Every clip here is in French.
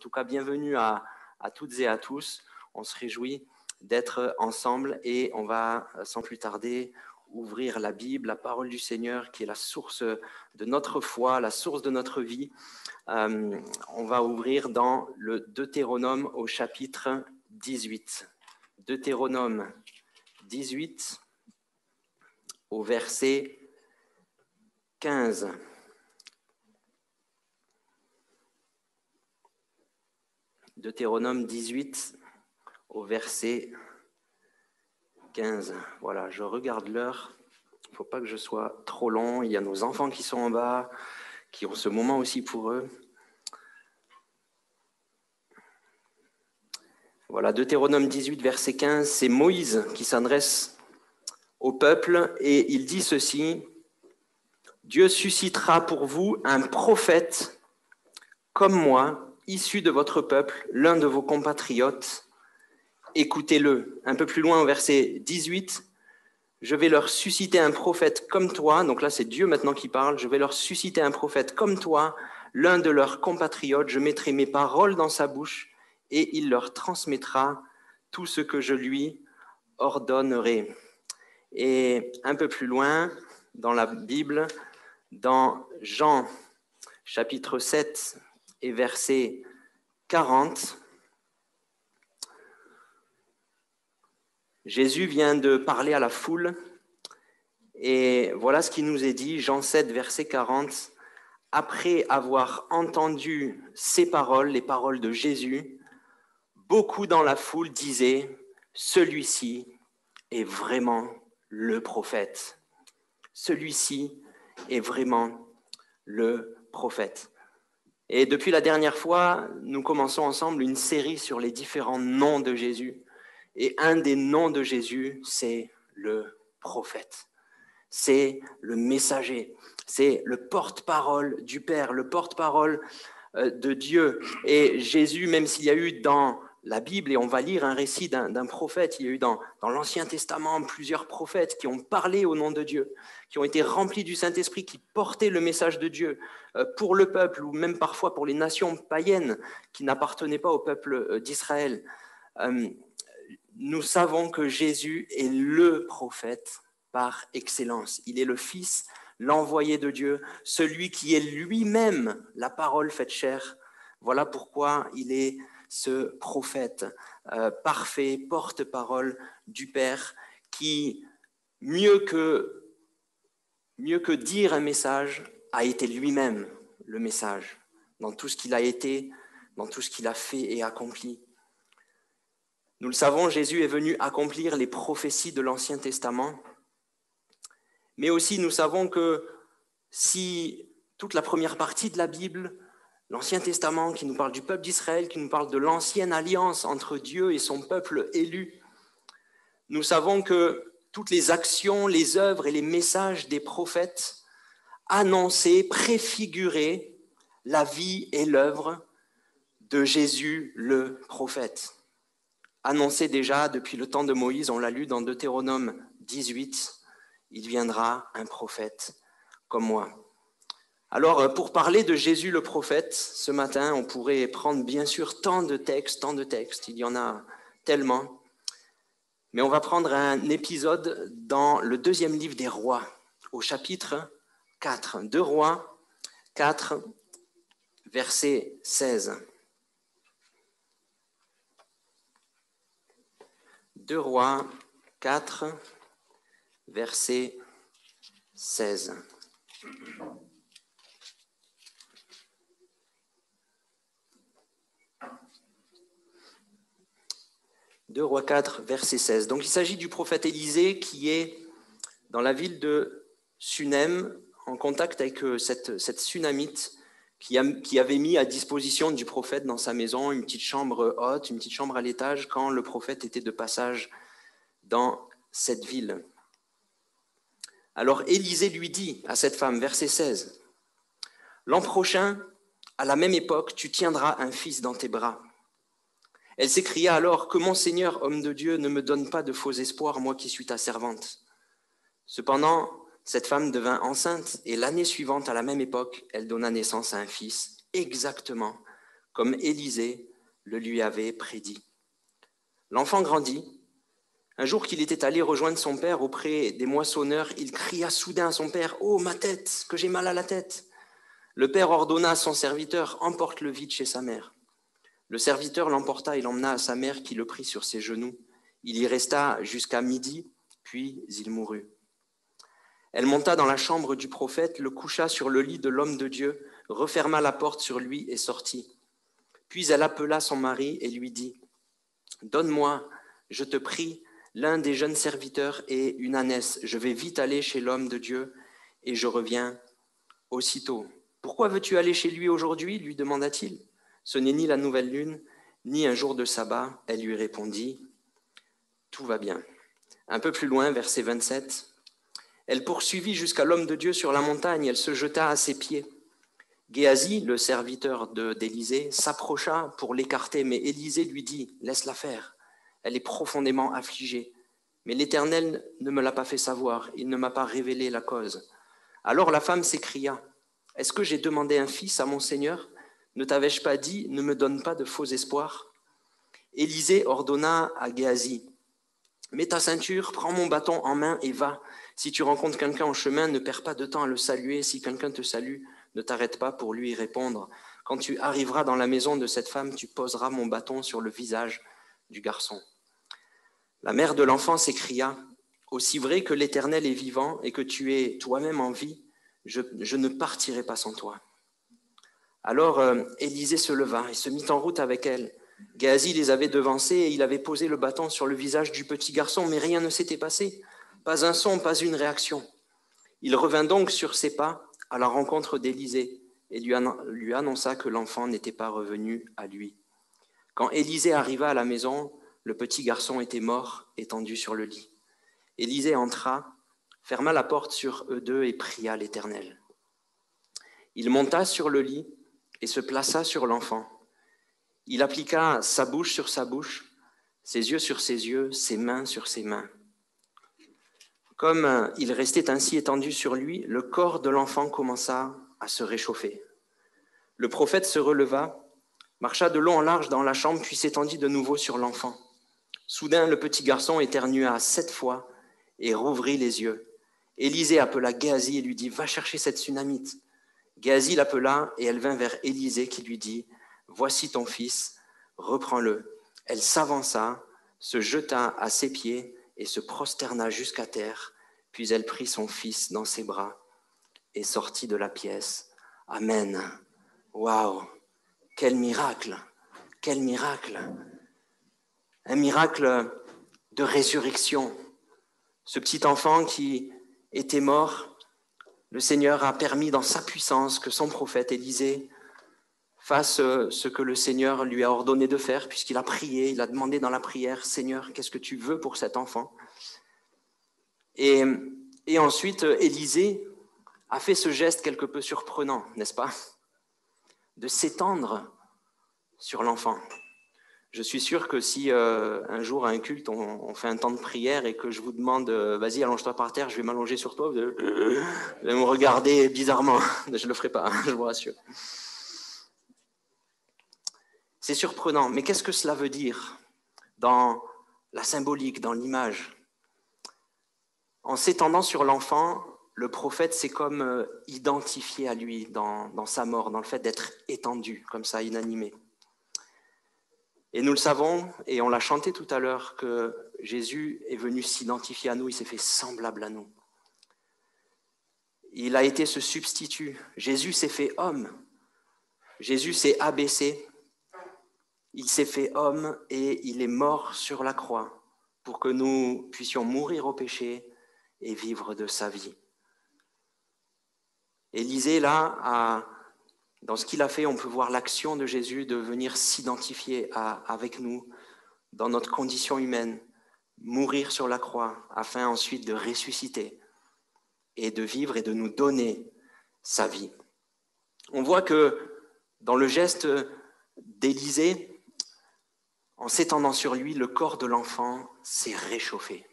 tout cas, bienvenue à toutes et à tous. On se réjouit d'être ensemble et on va, sans plus tarder, ouvrir la Bible, la parole du Seigneur, qui est la source de notre foi, la source de notre vie. On va ouvrir dans le Deutéronome au chapitre 18. Deutéronome 18 au verset 15. Deutéronome 18 au verset 15. Voilà, je regarde l'heure. Il ne faut pas que je sois trop long. Il y a nos enfants qui sont en bas, qui ont ce moment aussi pour eux. Voilà, Deutéronome 18, verset 15, c'est Moïse qui s'adresse au peuple et il dit ceci: Dieu suscitera pour vous un prophète comme moi, issu de votre peuple, l'un de vos compatriotes. Écoutez-le. Un peu plus loin au verset 18, je vais leur susciter un prophète comme toi. Donc là, c'est Dieu maintenant qui parle. Je vais leur susciter un prophète comme toi, l'un de leurs compatriotes. Je mettrai mes paroles dans sa bouche et il leur transmettra tout ce que je lui ordonnerai. Et un peu plus loin dans la Bible, dans Jean chapitre 7 et verset 40, Jésus vient de parler à la foule et voilà ce qui nous est dit, Jean 7, verset 40. Après avoir entendu ces paroles, les paroles de Jésus, beaucoup dans la foule disaient « Celui-ci est vraiment le prophète. Celui-ci est vraiment le prophète. » Et depuis la dernière fois, nous commençons ensemble une série sur les différents noms de Jésus. Et un des noms de Jésus, c'est le prophète. C'est le messager. C'est le porte-parole du Père, le porte-parole de Dieu. Et Jésus, même s'il y a eu dans la Bible, et on va lire un récit d'un prophète, il y a eu dans l'Ancien Testament plusieurs prophètes qui ont parlé au nom de Dieu, qui ont été remplis du Saint-Esprit, qui portaient le message de Dieu pour le peuple, ou même parfois pour les nations païennes qui n'appartenaient pas au peuple d'Israël. Nous savons que Jésus est le prophète par excellence. Il est le Fils, l'envoyé de Dieu, celui qui est lui-même la parole faite chair. Voilà pourquoi il est ce prophète parfait, porte-parole du Père, qui, mieux que dire un message, a été lui-même le message, dans tout ce qu'il a été, dans tout ce qu'il a fait et accompli. Nous le savons, Jésus est venu accomplir les prophéties de l'Ancien Testament, mais aussi nous savons que si toute la première partie de la Bible, l'Ancien Testament qui nous parle du peuple d'Israël, qui nous parle de l'ancienne alliance entre Dieu et son peuple élu, nous savons que toutes les actions, les œuvres et les messages des prophètes annonçaient, préfiguraient la vie et l'œuvre de Jésus le prophète. Annoncé déjà depuis le temps de Moïse, on l'a lu dans Deutéronome 18, il viendra un prophète comme moi. Alors, pour parler de Jésus le prophète, ce matin, on pourrait prendre bien sûr tant de textes, il y en a tellement, mais on va prendre un épisode dans le deuxième livre des Rois, au chapitre 4, 2 Rois 4, verset 16. 2 Rois 4, verset 16. « 2 Rois 4, verset 16. » Donc il s'agit du prophète Élisée qui est dans la ville de Sunem, en contact avec cette Sunamite qui avait mis à disposition du prophète dans sa maison une petite chambre haute, une petite chambre à l'étage quand le prophète était de passage dans cette ville. Alors Élisée lui dit à cette femme, verset 16, « L'an prochain, à la même époque, tu tiendras un fils dans tes bras. » Elle s'écria alors, « Que mon Seigneur, homme de Dieu, ne me donne pas de faux espoirs, moi qui suis ta servante. » Cependant, cette femme devint enceinte et l'année suivante, à la même époque, elle donna naissance à un fils, exactement comme Élisée le lui avait prédit. L'enfant grandit. Un jour qu'il était allé rejoindre son père auprès des moissonneurs, il cria soudain à son père « Oh, ma tête, que j'ai mal à la tête !» Le père ordonna à son serviteur « Emporte-le vite chez sa mère. » Le serviteur l'emporta et l'emmena à sa mère qui le prit sur ses genoux. Il y resta jusqu'à midi, puis il mourut. Elle monta dans la chambre du prophète, le coucha sur le lit de l'homme de Dieu, referma la porte sur lui et sortit. Puis elle appela son mari et lui dit « Donne-moi, je te prie, l'un des jeunes serviteurs et une ânesse. Je vais vite aller chez l'homme de Dieu et je reviens aussitôt. » « Pourquoi veux-tu aller chez lui aujourd'hui » lui demanda-t-il. « Ce n'est ni la nouvelle lune, ni un jour de sabbat. » Elle lui répondit « Tout va bien. » Un peu plus loin, verset 27, elle poursuivit jusqu'à l'homme de Dieu sur la montagne, elle se jeta à ses pieds. Géasi, le serviteur d'Élisée, s'approcha pour l'écarter, mais Élisée lui dit « Laisse-la faire, elle est profondément affligée. » Mais l'Éternel ne me l'a pas fait savoir, il ne m'a pas révélé la cause. Alors la femme s'écria « Est-ce que j'ai demandé un fils à mon Seigneur ? Ne t'avais-je pas dit, ne me donne pas de faux espoirs ?» Élisée ordonna à Géasi « Mets ta ceinture, prends mon bâton en main et va. Si tu rencontres quelqu'un en chemin, ne perds pas de temps à le saluer. Si quelqu'un te salue, ne t'arrête pas pour lui répondre. Quand tu arriveras dans la maison de cette femme, tu poseras mon bâton sur le visage du garçon. » La mère de l'enfant s'écria « Aussi vrai que l'Éternel est vivant et que tu es toi-même en vie, je ne partirai pas sans toi. » Alors Élisée se leva et se mit en route avec elle. Géasi les avait devancés et il avait posé le bâton sur le visage du petit garçon, mais rien ne s'était passé. Pas un son, pas une réaction. Il revint donc sur ses pas à la rencontre d'Élisée et lui annonça que l'enfant n'était pas revenu à lui. Quand Élisée arriva à la maison, le petit garçon était mort, étendu sur le lit. Élisée entra, ferma la porte sur eux deux et pria l'Éternel. Il monta sur le lit et se plaça sur l'enfant. Il appliqua sa bouche sur sa bouche, ses yeux sur ses yeux, ses mains sur ses mains. Comme il restait ainsi étendu sur lui, le corps de l'enfant commença à se réchauffer. Le prophète se releva, marcha de long en large dans la chambre, puis s'étendit de nouveau sur l'enfant. Soudain, le petit garçon éternua 7 fois et rouvrit les yeux. Élisée appela Géasi et lui dit « Va chercher cette Sunamite. » Géasi l'appela et elle vint vers Élisée qui lui dit « Voici ton fils, reprends-le. » Elle s'avança, se jeta à ses pieds et se prosterna jusqu'à terre, puis elle prit son fils dans ses bras et sortit de la pièce. Amen. Waouh! Quel miracle! Quel miracle! Un miracle de résurrection. Ce petit enfant qui était mort, le Seigneur a permis dans sa puissance que son prophète Élisée fasse ce que le Seigneur lui a ordonné de faire, puisqu'il a prié, il a demandé dans la prière, « Seigneur, qu'est-ce que tu veux pour cet enfant ?» Et ensuite, Élisée a fait ce geste quelque peu surprenant, n'est-ce pas? De s'étendre sur l'enfant. Je suis sûr que si un jour à un culte, on fait un temps de prière et que je vous demande « Vas-y, allonge-toi par terre, je vais m'allonger sur toi », vous allez me regarder bizarrement. Je ne le ferai pas, je vous rassure. C'est surprenant, mais qu'est-ce que cela veut dire dans la symbolique, dans l'image? En s'étendant sur l'enfant, le prophète s'est comme identifié à lui dans sa mort, dans le fait d'être étendu, comme ça, inanimé. Et nous le savons, et on l'a chanté tout à l'heure, que Jésus est venu s'identifier à nous, il s'est fait semblable à nous. Il a été ce substitut. Jésus s'est fait homme. Jésus s'est abaissé. Il s'est fait homme et il est mort sur la croix pour que nous puissions mourir au péché et vivre de sa vie. Élisée, là, dans ce qu'il a fait, on peut voir l'action de Jésus de venir s'identifier avec nous dans notre condition humaine, mourir sur la croix afin ensuite de ressusciter et de vivre et de nous donner sa vie. On voit que dans le geste d'Élisée, en s'étendant sur lui, le corps de l'enfant s'est réchauffé.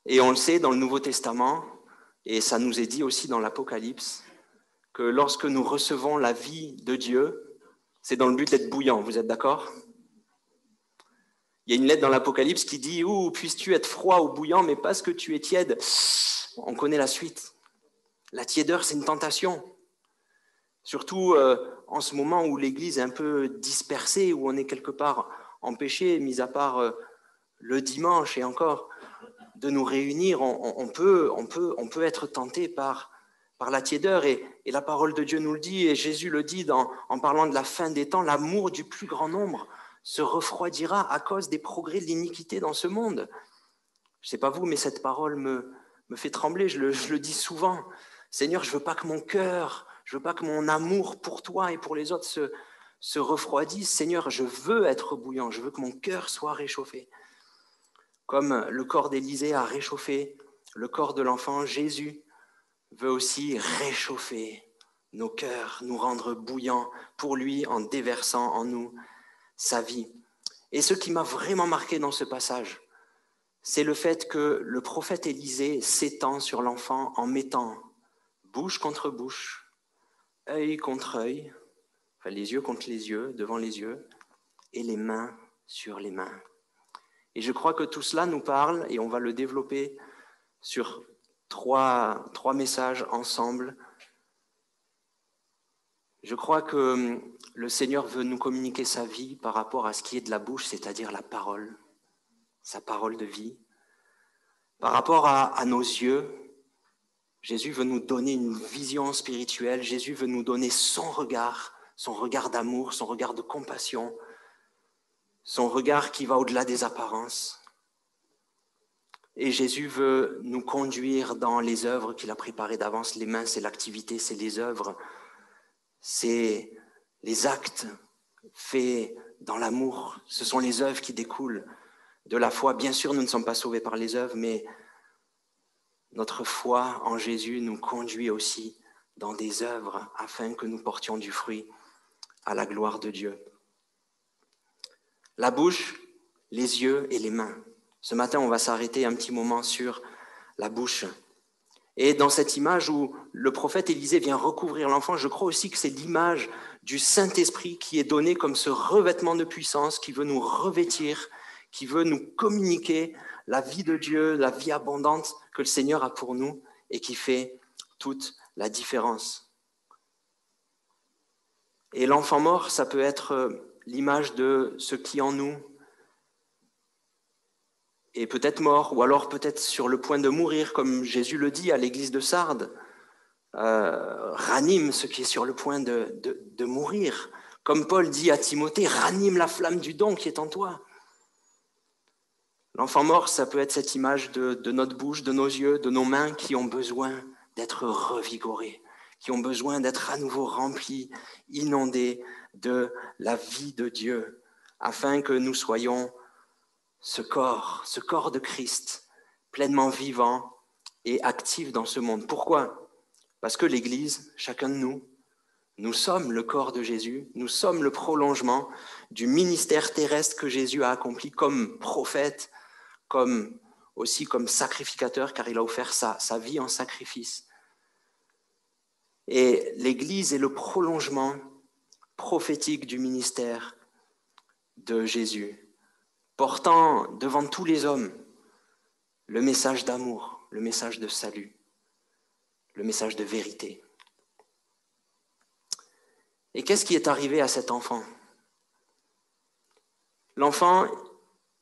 Et on le sait dans le Nouveau Testament, et ça nous est dit aussi dans l'Apocalypse, que lorsque nous recevons la vie de Dieu, C'est dans le but d'être bouillant, vous êtes d'accord? Il y a une lettre dans l'Apocalypse qui dit « Ouh, puisses-tu être froid ou bouillant, mais parce que tu es tiède ». On connaît la suite. La tiédeur, c'est une tentation. Surtout en ce moment où l'Église est un peu dispersée, où on est quelque part empêché, mis à part le dimanche et encore, de nous réunir, on peut être tenté par la tiédeur. Et la parole de Dieu nous le dit, et Jésus le dit en parlant de la fin des temps, l'amour du plus grand nombre se refroidira à cause des progrès de l'iniquité dans ce monde. Je ne sais pas vous, mais cette parole me fait trembler, je le dis souvent. Seigneur, je ne veux pas que mon cœur, je ne veux pas que mon amour pour toi et pour les autres se refroidisse. Seigneur, je veux être bouillant, je veux que mon cœur soit réchauffé. Comme le corps d'Élisée a réchauffé le corps de l'enfant, Jésus veut aussi réchauffer nos cœurs, nous rendre bouillants pour lui en déversant en nous sa vie. Et ce qui m'a vraiment marqué dans ce passage, c'est le fait que le prophète Élisée s'étend sur l'enfant en mettant bouche contre bouche, œil contre œil, enfin les yeux contre les yeux, devant les yeux, et les mains sur les mains. Et je crois que tout cela nous parle, et on va le développer sur trois messages ensemble. Je crois que le Seigneur veut nous communiquer sa vie par rapport à ce qui est de la bouche, c'est-à-dire la parole, sa parole de vie. Par rapport à nos yeux, Jésus veut nous donner une vision spirituelle, Jésus veut nous donner son regard d'amour, son regard de compassion, son regard qui va au-delà des apparences. Et Jésus veut nous conduire dans les œuvres qu'il a préparées d'avance. Les mains, c'est l'activité, c'est les œuvres, c'est les actes faits dans l'amour. Ce sont les œuvres qui découlent de la foi. Bien sûr, nous ne sommes pas sauvés par les œuvres, mais notre foi en Jésus nous conduit aussi dans des œuvres afin que nous portions du fruit à la gloire de Dieu. La bouche, les yeux et les mains. Ce matin, on va s'arrêter un petit moment sur la bouche. Et dans cette image où le prophète Élisée vient recouvrir l'enfant, je crois aussi que c'est l'image du Saint-Esprit qui est donnée comme ce revêtement de puissance qui veut nous revêtir, qui veut nous communiquer la vie de Dieu, la vie abondante que le Seigneur a pour nous et qui fait toute la différence. Et l'enfant mort, ça peut être l'image de ce qui en nous est peut-être mort, ou alors peut-être sur le point de mourir, comme Jésus le dit à l'église de Sardes. Ranime ce qui est sur le point de mourir. Comme Paul dit à Timothée, ranime la flamme du don qui est en toi. L'enfant mort, ça peut être cette image de notre bouche, de nos yeux, de nos mains qui ont besoin d'être revigorés, qui ont besoin d'être à nouveau remplis, inondés de la vie de Dieu, afin que nous soyons ce corps de Christ, pleinement vivant et actif dans ce monde. Pourquoi ? Parce que l'Église, chacun de nous, nous sommes le corps de Jésus, nous sommes le prolongement du ministère terrestre que Jésus a accompli comme prophète, aussi comme sacrificateur, car il a offert sa vie en sacrifice. Et l'Église est le prolongement prophétique du ministère de Jésus, portant devant tous les hommes le message d'amour, le message de salut, le message de vérité. Et qu'est-ce qui est arrivé à cet enfant ? L'enfant,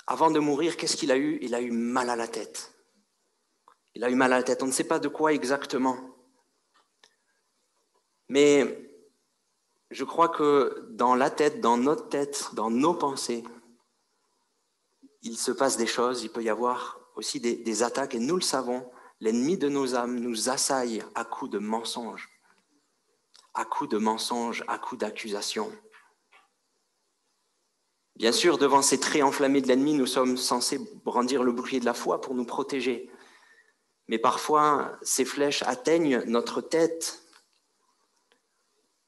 avant de mourir, qu'est-ce qu'il a eu ? Il a eu mal à la tête. Il a eu mal à la tête. On ne sait pas de quoi exactement. Mais je crois que dans la tête, dans notre tête, dans nos pensées, il se passe des choses, il peut y avoir aussi des attaques, et nous le savons, l'ennemi de nos âmes nous assaille à coups de mensonges, à coups d'accusations. Bien sûr, devant ces traits enflammés de l'ennemi, nous sommes censés brandir le bouclier de la foi pour nous protéger. Mais parfois, ces flèches atteignent notre tête,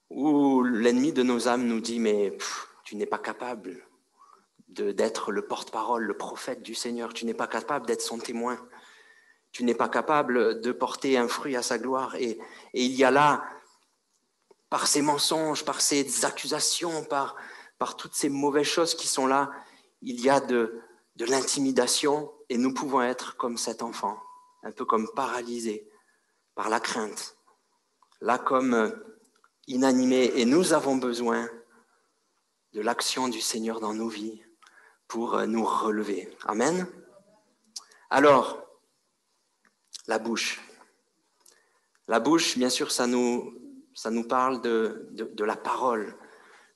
où l'ennemi de nos âmes nous dit « mais tu n'es pas capable d'être le porte-parole, le prophète du Seigneur. Tu n'es pas capable d'être son témoin. Tu n'es pas capable de porter un fruit à sa gloire. » Et il y a là par ces mensonges, par ces accusations, par toutes ces mauvaises choses qui sont là, il y a de l'intimidation et nous pouvons être comme cet enfant, un peu comme paralysés par la crainte, là comme inanimés. Et nous avons besoin de l'action du Seigneur dans nos vies pour nous relever. Amen. Alors, la bouche. La bouche, bien sûr, ça nous parle de la parole,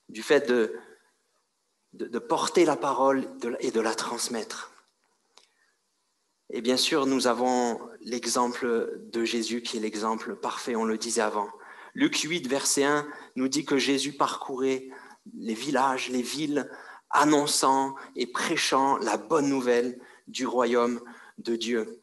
du fait de porter la parole et de la transmettre. Et bien sûr, nous avons l'exemple de Jésus qui est l'exemple parfait, on le disait avant. Luc 8, verset 1, nous dit que Jésus parcourait les villages, les villes, annonçant et prêchant la bonne nouvelle du royaume de Dieu.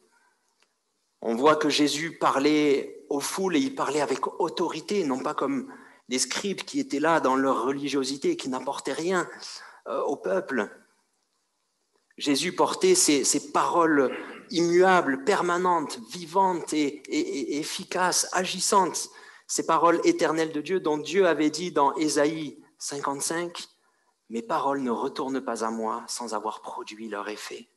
On voit que Jésus parlait aux foules et il parlait avec autorité, non pas comme les scribes qui étaient là dans leur religiosité, qui n'apportaient rien au peuple. Jésus portait ces paroles immuables, permanentes, vivantes et efficaces, agissantes, ces paroles éternelles de Dieu dont Dieu avait dit dans Ésaïe 55, « Mes paroles ne retournent pas à moi sans avoir produit leur effet. »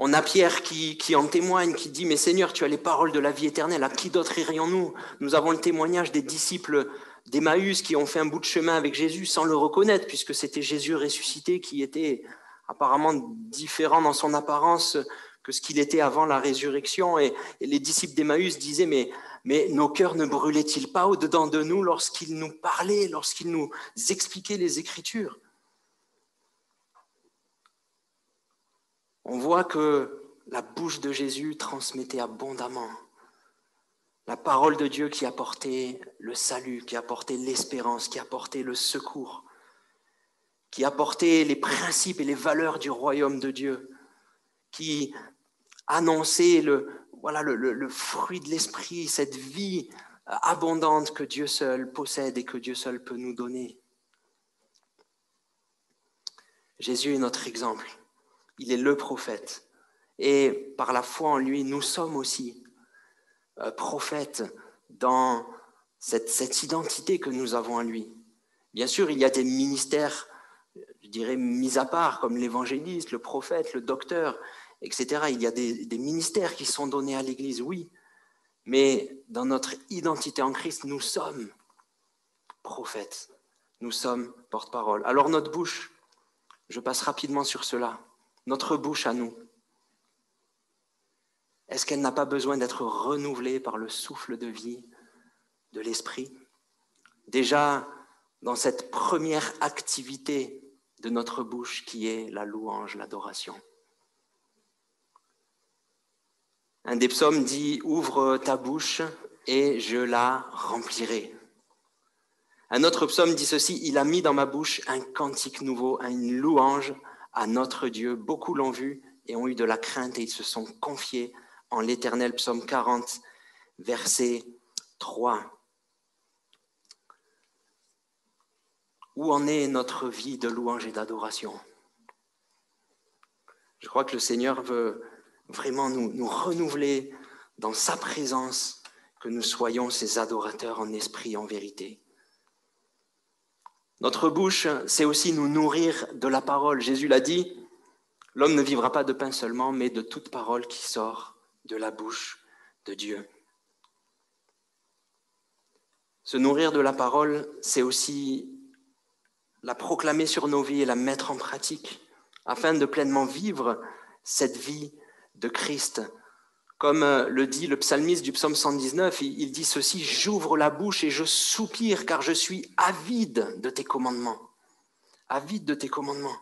On a Pierre qui en témoigne, qui dit « Mais Seigneur, tu as les paroles de la vie éternelle, à qui d'autre irions-nous » Nous avons le témoignage des disciples d'Emmaüs qui ont fait un bout de chemin avec Jésus sans le reconnaître, puisque c'était Jésus ressuscité qui était apparemment différent dans son apparence que ce qu'il était avant la résurrection. Et les disciples d'Emmaüs disaient « Mais nos cœurs ne brûlaient-ils pas au-dedans de nous lorsqu'il nous parlait, lorsqu'il nous expliquait les Écritures ?» On voit que la bouche de Jésus transmettait abondamment la parole de Dieu qui apportait le salut, qui apportait l'espérance, qui apportait le secours, qui apportait les principes et les valeurs du royaume de Dieu, qui annonçait le fruit de l'esprit, cette vie abondante que Dieu seul possède et que Dieu seul peut nous donner. Jésus est notre exemple. Il est le prophète. Et par la foi en lui, nous sommes aussi prophètes dans cette identité que nous avons en lui. Bien sûr, il y a des ministères, je dirais, mis à part, comme l'évangéliste, le prophète, le docteur, etc. Il y a des ministères qui sont donnés à l'Église, oui. Mais dans notre identité en Christ, nous sommes prophètes. Nous sommes porte-parole. Alors notre bouche, je passe rapidement sur cela. Notre bouche à nous, est-ce qu'elle n'a pas besoin d'être renouvelée par le souffle de vie de l'Esprit? Déjà, dans cette première activité de notre bouche qui est la louange, l'adoration. Un des psaumes dit « Ouvre ta bouche et je la remplirai ». Un autre psaume dit ceci « Il a mis dans ma bouche un cantique nouveau, une louange à notre Dieu. Beaucoup l'ont vu et ont eu de la crainte et ils se sont confiés en l'Éternel. » Psaume 40, verset 3. Où en est notre vie de louange et d'adoration? Je crois que le Seigneur veut vraiment nous renouveler dans sa présence, que nous soyons ses adorateurs en esprit et en vérité. Notre bouche, c'est aussi nous nourrir de la parole. Jésus l'a dit, l'homme ne vivra pas de pain seulement, mais de toute parole qui sort de la bouche de Dieu. Se nourrir de la parole, c'est aussi la proclamer sur nos vies et la mettre en pratique, afin de pleinement vivre cette vie de Christ. Comme le dit le psalmiste du psaume 119, il dit ceci, « J'ouvre la bouche et je soupire, car je suis avide de tes commandements. » Avide de tes commandements.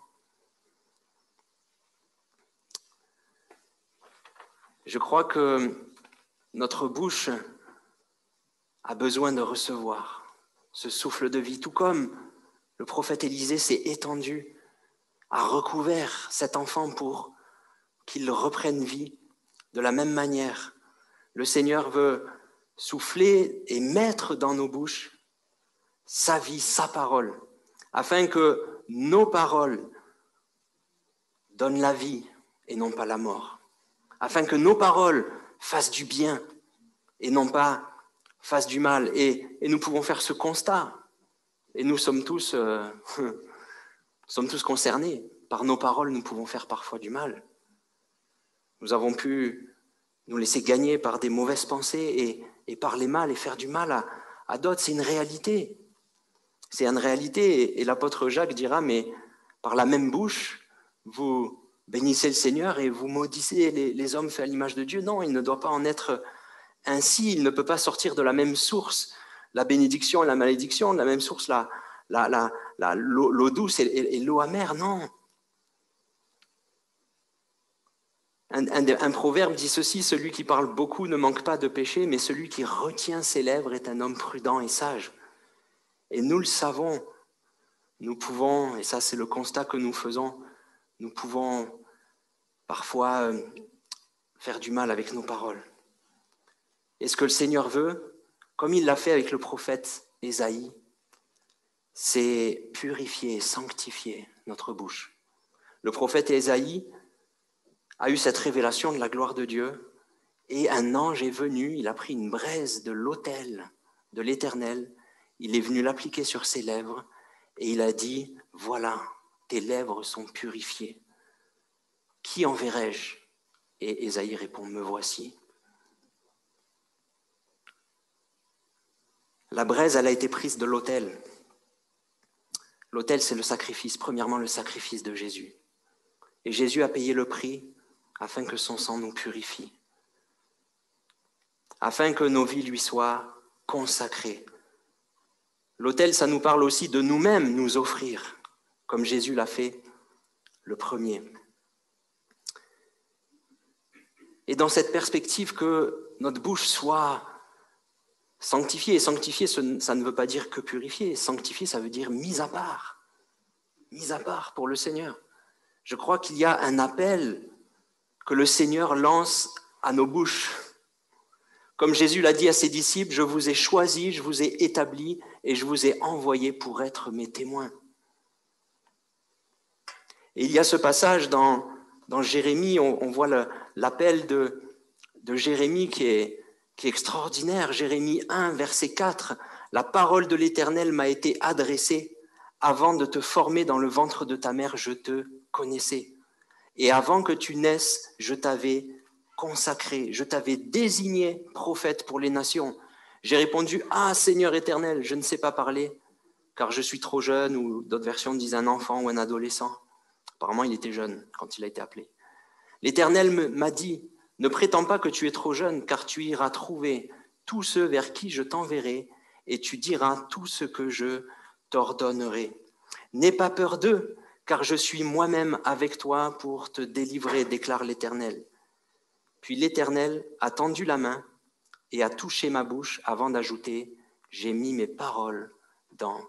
Je crois que notre bouche a besoin de recevoir ce souffle de vie, tout comme le prophète Élisée s'est étendu, a recouvert cet enfant pour qu'il reprenne vie. De la même manière, le Seigneur veut souffler et mettre dans nos bouches sa vie, sa parole, afin que nos paroles donnent la vie et non pas la mort, afin que nos paroles fassent du bien et non pas fasse du mal. Et nous pouvons faire ce constat. Et nous sommes tous, concernés. Par nos paroles, nous pouvons faire parfois du mal. Nous avons pu nous laisser gagner par des mauvaises pensées et parler mal et faire du mal à d'autres. C'est une réalité. C'est une réalité. Et l'apôtre Jacques dira, mais par la même bouche, vous bénissez le Seigneur et vous maudissez les hommes faits à l'image de Dieu. Non, il ne doit pas en être ainsi. Il ne peut pas sortir de la même source la bénédiction et la malédiction, de la même source l'eau douce et l'eau amère. Non. Un proverbe dit ceci, celui qui parle beaucoup ne manque pas de péché, mais celui qui retient ses lèvres est un homme prudent et sage. Et nous le savons, nous pouvons, et ça c'est le constat que nous faisons, nous pouvons parfois faire du mal avec nos paroles. Et ce que le Seigneur veut, comme il l'a fait avec le prophète Ésaïe, c'est purifier, sanctifier notre bouche. Le prophète Ésaïe a eu cette révélation de la gloire de Dieu et un ange est venu, il a pris une braise de l'autel de l'Éternel, il est venu l'appliquer sur ses lèvres et il a dit, voilà, tes lèvres sont purifiées. Qui enverrai-je ? Et Ésaïe répond, me voici. La braise, elle a été prise de l'autel. L'autel, c'est le sacrifice, premièrement le sacrifice de Jésus. Et Jésus a payé le prix afin que son sang nous purifie, afin que nos vies lui soient consacrées. L'autel, ça nous parle aussi de nous-mêmes nous offrir, comme Jésus l'a fait le premier. Et dans cette perspective que notre bouche soit sanctifiée, et sanctifiée, ça ne veut pas dire que purifier, sanctifier, ça veut dire mise à part pour le Seigneur. Je crois qu'il y a un appel que le Seigneur lance à nos bouches. Comme Jésus l'a dit à ses disciples, je vous ai choisis, je vous ai établis et je vous ai envoyés pour être mes témoins. Et il y a ce passage dans Jérémie, on voit l'appel de Jérémie qui est extraordinaire. Jérémie 1, verset 4, « La parole de l'Éternel m'a été adressée. Avant de te former dans le ventre de ta mère, je te connaissais. Et avant que tu naisses, je t'avais consacré, je t'avais désigné prophète pour les nations. J'ai répondu, ah Seigneur éternel, je ne sais pas parler, car je suis trop jeune, ou d'autres versions disent un enfant ou un adolescent. Apparemment, il était jeune quand il a été appelé. L'Éternel m'a dit, ne prétends pas que tu es trop jeune, car tu iras trouver tous ceux vers qui je t'enverrai, et tu diras tout ce que je t'ordonnerai. N'aie pas peur d'eux, car je suis moi-même avec toi pour te délivrer, déclare l'Éternel. Puis l'Éternel a tendu la main et a touché ma bouche avant d'ajouter, j'ai mis mes paroles dans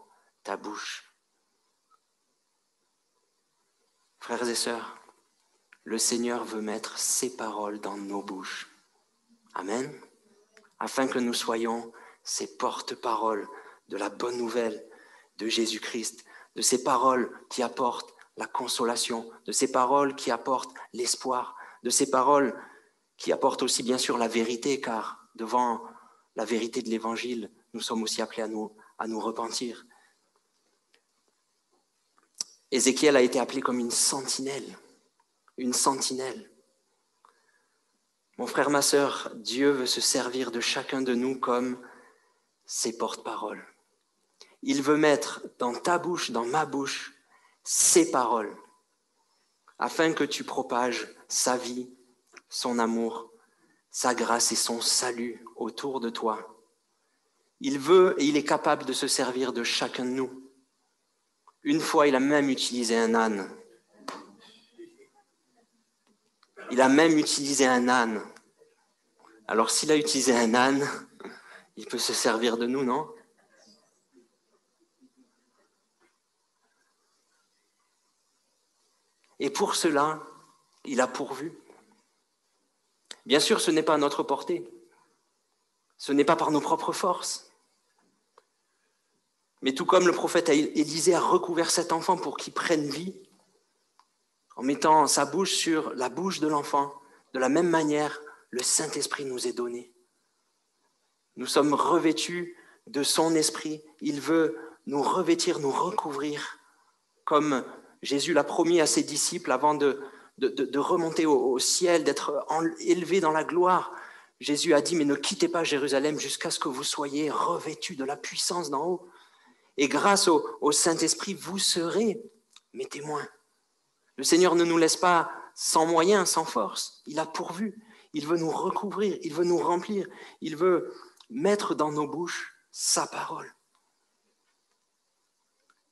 ta bouche. Frères et sœurs, le Seigneur veut mettre ses paroles dans nos bouches. Amen. Afin que nous soyons ses porte-paroles de la bonne nouvelle de Jésus-Christ, de ces paroles qui apportent la consolation, de ces paroles qui apportent l'espoir, de ces paroles qui apportent aussi bien sûr la vérité, car devant la vérité de l'Évangile, nous sommes aussi appelés à nous repentir. Ézéchiel a été appelé comme une sentinelle. Une sentinelle. Mon frère, ma sœur, Dieu veut se servir de chacun de nous comme ses porte-paroles. Il veut mettre dans ta bouche, dans ma bouche, ses paroles, afin que tu propages sa vie, son amour, sa grâce et son salut autour de toi. Il veut et il est capable de se servir de chacun de nous. Une fois, il a même utilisé un âne. Il a même utilisé un âne. Alors, s'il a utilisé un âne, il peut se servir de nous, non ? Et pour cela, il a pourvu. Bien sûr, ce n'est pas à notre portée. Ce n'est pas par nos propres forces. Mais tout comme le prophète Élisée a recouvert cet enfant pour qu'il prenne vie, en mettant sa bouche sur la bouche de l'enfant, de la même manière, le Saint-Esprit nous est donné. Nous sommes revêtus de son esprit. Il veut nous revêtir, nous recouvrir, comme Jésus l'a promis à ses disciples avant de remonter au ciel, d'être élevé dans la gloire. Jésus a dit, mais ne quittez pas Jérusalem jusqu'à ce que vous soyez revêtus de la puissance d'en haut. Et grâce au Saint-Esprit, vous serez mes témoins. Le Seigneur ne nous laisse pas sans moyens, sans force. Il a pourvu. Il veut nous recouvrir, il veut nous remplir, il veut mettre dans nos bouches sa parole.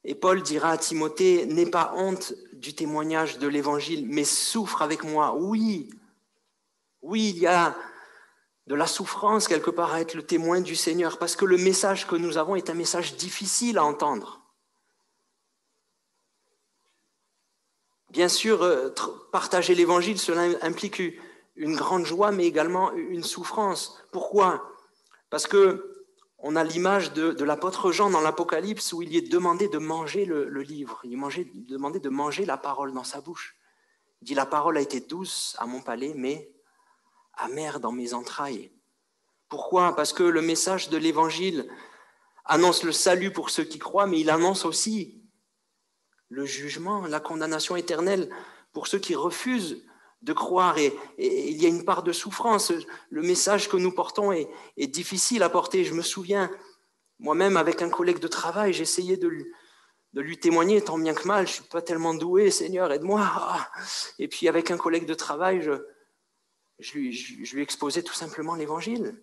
Et Paul dira à Timothée, n'aie pas honte du témoignage de l'Évangile, mais souffre avec moi. Oui, il y a de la souffrance quelque part à être le témoin du Seigneur, parce que le message que nous avons est un message difficile à entendre. Bien sûr, partager l'Évangile, cela implique une grande joie, mais également une souffrance. Pourquoi ? Parce qu'on a l'image de l'apôtre Jean dans l'Apocalypse où il est demandé de manger le livre. Il est demandé de manger la parole dans sa bouche. Il dit, la parole a été douce à mon palais, mais amère dans mes entrailles. Pourquoi ? Parce que le message de l'Évangile annonce le salut pour ceux qui croient, mais il annonce aussi le jugement, la condamnation éternelle pour ceux qui refusent de croire. Et il y a une part de souffrance. Le message que nous portons est difficile à porter. Je me souviens, moi-même, avec un collègue de travail, j'essayais de lui témoigner tant bien que mal. Je ne suis pas tellement doué, Seigneur, aide-moi. Et puis avec un collègue de travail, je lui exposais tout simplement l'Évangile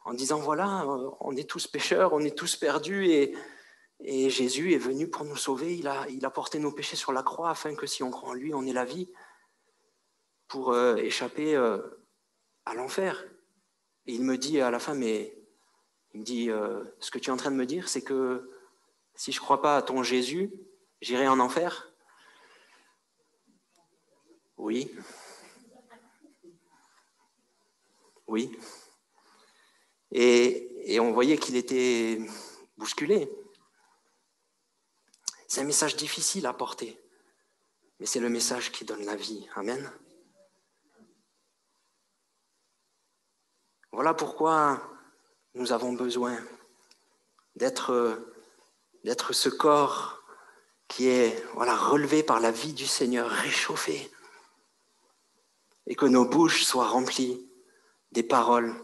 en disant, voilà, on est tous pécheurs, on est tous perdus et Jésus est venu pour nous sauver. Il a porté nos péchés sur la croix afin que si on croit en lui, on ait la vie pour échapper à l'enfer. Et il me dit à la fin, ce que tu es en train de me dire, c'est que si je ne crois pas à ton Jésus, j'irai en enfer ? Oui. Oui. Et on voyait qu'il était bousculé. C'est un message difficile à porter, mais c'est le message qui donne la vie. Amen. Voilà pourquoi nous avons besoin d'être ce corps qui est relevé par la vie du Seigneur, réchauffé, et que nos bouches soient remplies des paroles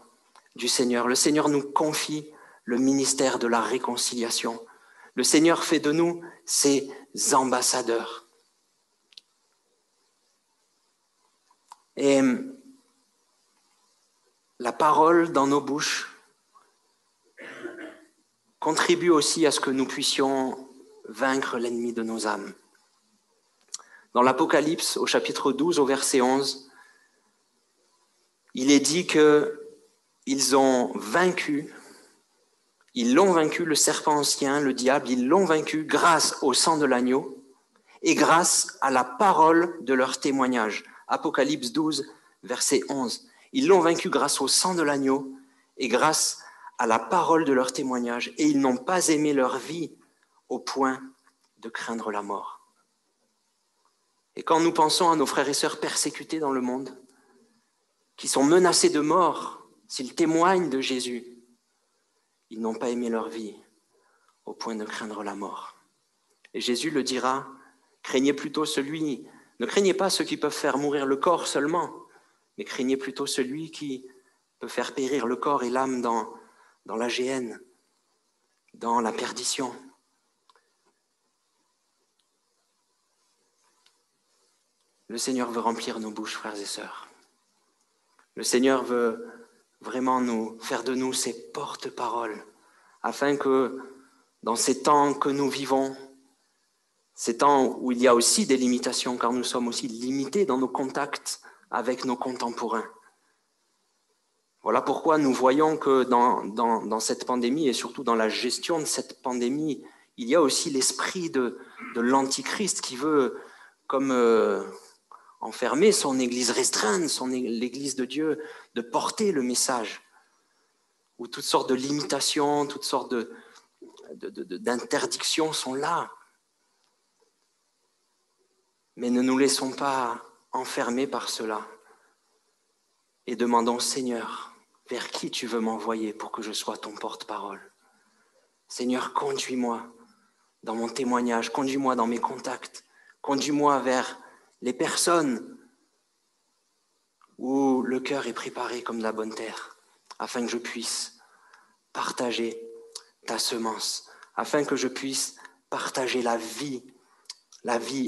du Seigneur. Le Seigneur nous confie le ministère de la réconciliation. Le Seigneur fait de nous ses ambassadeurs. Et la parole dans nos bouches contribue aussi à ce que nous puissions vaincre l'ennemi de nos âmes. Dans l'Apocalypse, au chapitre 12, au verset 11, il est dit qu'ils ont vaincu, ils l'ont vaincu, le serpent ancien, le diable, ils l'ont vaincu grâce au sang de l'agneau et grâce à la parole de leur témoignage. Apocalypse 12, verset 11. Ils l'ont vaincu grâce au sang de l'agneau et grâce à la parole de leur témoignage. Et ils n'ont pas aimé leur vie au point de craindre la mort. Et quand nous pensons à nos frères et sœurs persécutés dans le monde, qui sont menacés de mort s'ils témoignent de Jésus, ils n'ont pas aimé leur vie au point de craindre la mort. Et Jésus le dira, ne craignez pas ceux qui peuvent faire mourir le corps seulement, mais craignez plutôt celui qui peut faire périr le corps et l'âme dans la géhenne, dans la perdition. Le Seigneur veut remplir nos bouches, frères et sœurs. Le Seigneur veut vraiment faire de nous ses porte-paroles, afin que dans ces temps que nous vivons, ces temps où il y a aussi des limitations, car nous sommes aussi limités dans nos contacts avec nos contemporains. Voilà pourquoi nous voyons que dans cette pandémie, et surtout dans la gestion de cette pandémie, il y a aussi l'esprit de l'Antichrist qui veut, comme enfermer son Église, restreindre l'Église de Dieu, de porter le message, où toutes sortes de limitations, toutes sortes d'interdictions sont là. Mais ne nous laissons pas enfermer par cela et demandons, Seigneur, vers qui tu veux m'envoyer pour que je sois ton porte-parole. Seigneur, conduis-moi dans mon témoignage, conduis-moi dans mes contacts, conduis-moi vers les personnes où le cœur est préparé comme de la bonne terre, afin que je puisse partager ta semence, afin que je puisse partager la vie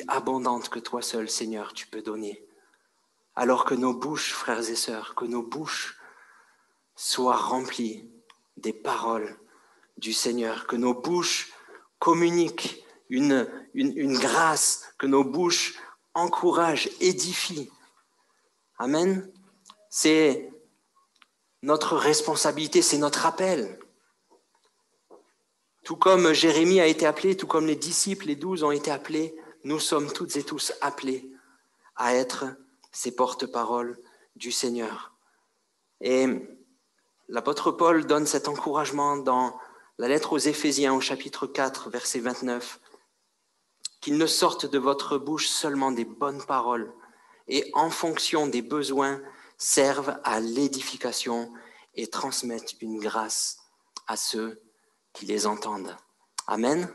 abondante que toi seul, Seigneur, tu peux donner. Alors que nos bouches, frères et sœurs, que nos bouches soient remplies des paroles du Seigneur, que nos bouches communiquent une grâce, que nos bouches encouragent, édifient. Amen. C'est notre responsabilité, c'est notre appel. Tout comme Jérémie a été appelé, tout comme les disciples, les 12 ont été appelés, nous sommes toutes et tous appelés à être ces porte-paroles du Seigneur. Et l'apôtre Paul donne cet encouragement dans la lettre aux Éphésiens au chapitre 4, verset 29, qu'il ne sorte de votre bouche seulement des bonnes paroles et en fonction des besoins servent à l'édification et transmettent une grâce à ceux qui les entendent. Amen.